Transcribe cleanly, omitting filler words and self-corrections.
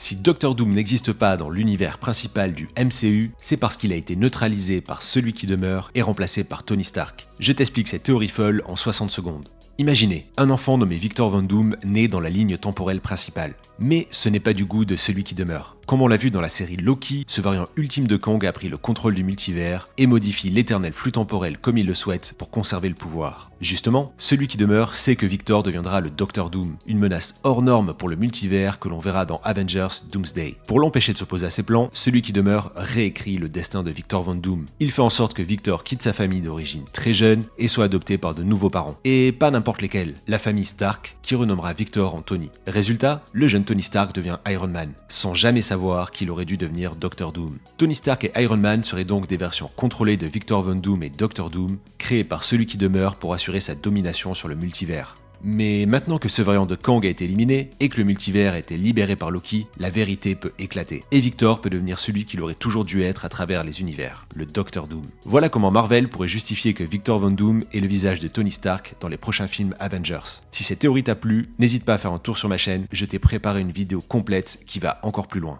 Si Doctor Doom n'existe pas dans l'univers principal du MCU, c'est parce qu'il a été neutralisé par celui qui demeure et remplacé par Tony Stark. Je t'explique cette théorie folle en 60 secondes. Imaginez, un enfant nommé Victor Von Doom né dans la ligne temporelle principale. Mais ce n'est pas du goût de celui qui demeure. Comme on l'a vu dans la série Loki, ce variant ultime de Kang a pris le contrôle du multivers et modifie l'éternel flux temporel comme il le souhaite pour conserver le pouvoir. Justement, celui qui demeure sait que Victor deviendra le Docteur Doom, une menace hors norme pour le multivers que l'on verra dans Avengers Doomsday. Pour l'empêcher de s'opposer à ses plans, celui qui demeure réécrit le destin de Victor Von Doom. Il fait en sorte que Victor quitte sa famille d'origine très jeune et soit adopté par de nouveaux parents. Et pas n'importe lesquels, la famille Stark qui renommera Victor en Tony. Résultat, le jeune Tony Stark devient Iron Man, sans jamais savoir qu'il aurait dû devenir Doctor Doom. Tony Stark et Iron Man seraient donc des versions contrôlées de Victor Von Doom et Doctor Doom, créées par celui qui demeure pour assurer sa domination sur le multivers. Mais maintenant que ce variant de Kang a été éliminé et que le multivers a été libéré par Loki, la vérité peut éclater. Et Victor peut devenir celui qu'il aurait toujours dû être à travers les univers, le Docteur Doom. Voilà comment Marvel pourrait justifier que Victor Von Doom est le visage de Tony Stark dans les prochains films Avengers. Si cette théorie t'a plu, n'hésite pas à faire un tour sur ma chaîne, je t'ai préparé une vidéo complète qui va encore plus loin.